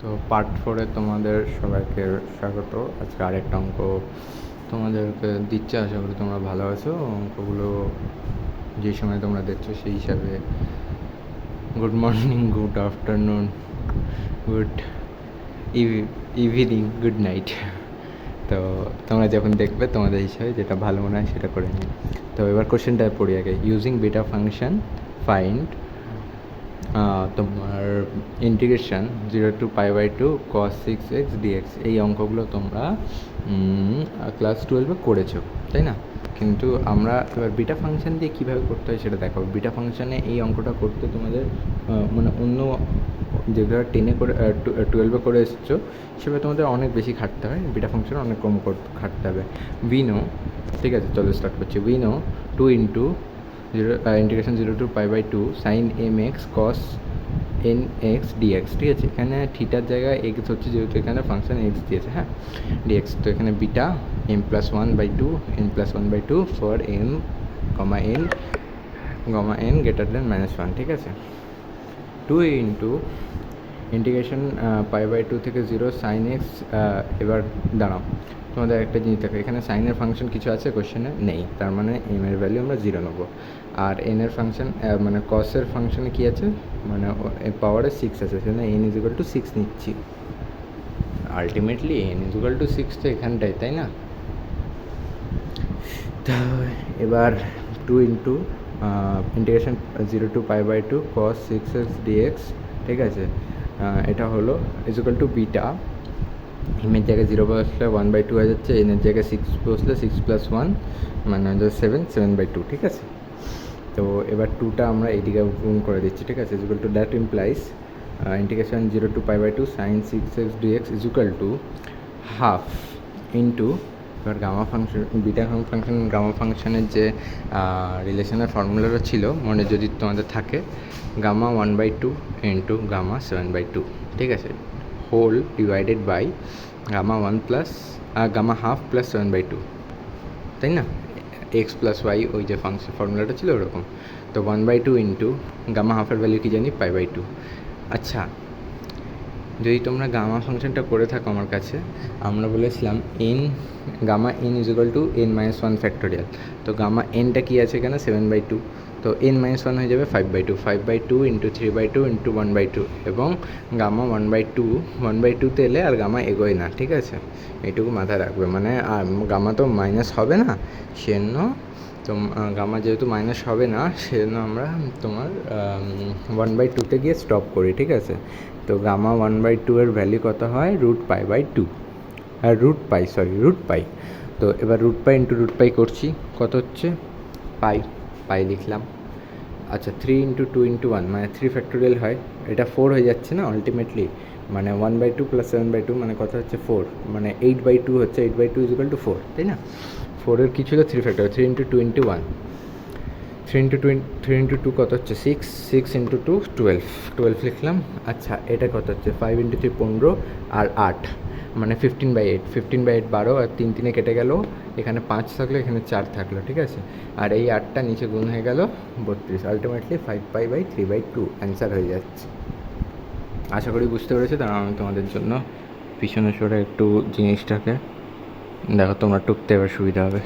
তো পার্ট 4-এ তোমাদের সবাইকে স্বাগত। আজকে আরেকটা অঙ্ক তোমাদেরকে দিচ্ছে, আশা করি তোমরা ভালো আছো। অঙ্কগুলো যে সময় তোমরা দেখছো সেই হিসাবে good morning, good afternoon, good evening, good night. তো তোমরা যখন দেখবে তোমাদের হিসাবে যেটা ভালো মনে হয় সেটা করে নিও। তো এবার কোশ্চেনটা পড়ি আগে। ইউজিং বিটা ফাংশন ফাইন্ড তোমার integration 0 to π/2 cos 6x dx। এই অঙ্কগুলো তোমরা ক্লাস 12-এ করেছো, তাই না? কিন্তু আমরা এবার বিটা ফাংশন দিয়ে কীভাবে করতে হয় সেটা দেখাবো। বিটা ফাংশানে এই অঙ্কটা করতে তোমাদের মানে অন্য যেগুলো 10-এ করে 12-এ করে এসেছো সেভাবে তোমাদের অনেক বেশি খাটতে হয়, বিটা ফাংশন অনেক কম খাটতে হবে। উইনো, ঠিক আছে, চলো স্টার্ট করছি। উইনো 2 into integration 0 to π/2 sin mx cos nx dx, ঠিক আছে। এখানে থিটার জায়গায় এক্স হচ্ছে, যেহেতু এখানে ফাংশন এক্স দিয়েছে, হ্যাঁ, ডিএক্স। তো এখানে beta m+1/2 n+1/2 for m, n greater than -1, ঠিক আছে। 2 ইন্টু ইন্টিগ্রেশন π/2 থেকে 0 sin x। এবার দাঁড়াও, তোমাদের একটা জিনিস দেখো, এখানে সাইনের ফাংশন কিছু আছে কোশ্চেনে? নেই, তার মানে এম এর ভ্যালু আমরা 0 নেবো। আর এন এর ফাংশন মানে কসের ফাংশনে কী আছে, মানে পাওয়ারে 6 আছে, সেখানে n=6 নিচ্ছি। আলটিমেটলি n=6 তো এখানটাই, তাই না? তো এবার 2 into integration 0 to π/2 cos 6x dx, ঠিক আছে। এটা হলো = বিটা, এমের জায়গায় 0 বসলে 1/2 হয়ে যাচ্ছে, এনের জায়গায় 6 বসলে 6 + 1 মানে 7/2, ঠিক আছে। তো এবার 2টা আমরা এইদিকে গুণ করে দিচ্ছি, ঠিক আছে। That implies integration 0 to π/2 sin 6x dx ½ into, এবার gamma function, beta function gamma ফাংশনের যে রিলেশনের ফর্মুলাটা ছিল মনে যদি তোমাদের থাকে, গামা 1/2 ইন্টু গামা 7/2, ঠিক আছে, whole divided by gamma 1 plus gamma ½ plus 7/2, তাই না? x প্লাস ওয়াই, ওই যে ফাংশন ফর্মুলাটা ছিল ওরকম। তো 1/2 ইন্টু গামা হাফের ভ্যালু কি জানি, π/2। আচ্ছা, যদি তোমরা গামা ফাংশনটা করে থাকো আমার কাছে, আমরা বলেছিলাম গামা n = n-1 ফ্যাক্টোরিয়াল। তো গামা nটা কী আছে এখানে, 7/2। তো n-1 হয়ে যাবে 5/2 ইন্টু 3/2 ইন্টু 1/2, এবং গামা 1/2তে এলে আর গামা এগোয় না, ঠিক আছে। এইটুকু মাথায় রাখবে, মানে গামা তো মাইনাস হবে না, সেজন্য তো গামা যেহেতু মাইনাস হবে না সেজন্য আমরা তোমার 1/2তে গিয়ে স্টপ করি, ঠিক আছে। তো গামা 1/2 এর ভ্যালু কত হয়, √π/2, √π। তো এবার √π ইন্টু √π করছি, কত হচ্ছে, পাই লিখলাম। আচ্ছা, 3 ইন্টু 2 ইন্টু 1 মানে 3 ফ্যাক্টোরিয়াল হয়, এটা 4 হয়ে যাচ্ছে না আলটিমেটলি, মানে 1/2 প্লাস 7/2 মানে কত হচ্ছে 4, মানে 8/2 হচ্ছে, 8/2 = 4, তাই না? 4-এর কিছু হলো 3 ফ্যাক্টোরিয়াল, 3 ইন্টু 2 ইন্টু 1, 3 ইন্টু 2 কত হচ্ছে 6 ইন্টু 2 12 লিখলাম। আচ্ছা, এটা কত হচ্ছে 5 ইন্টু 3 15 আর 8 মানে 15/8, 15/8 12, আর 3 3 কেটে গেল, এখানে 5 থাকলো, এখানে 4 থাকলো, ঠিক আছে। আর এই 8টা নিচে গুণ হয়ে গেল 32, আলটিমেটলি 5π/3/2 অ্যান্সার হয়ে যাচ্ছে। আশা করি বুঝতে পেরেছো। তারা আমি তোমাদের জন্য পিছনে সরে একটু জিনিসটাকে দেখো, তোমরা টুকতে এবার সুবিধা হবে।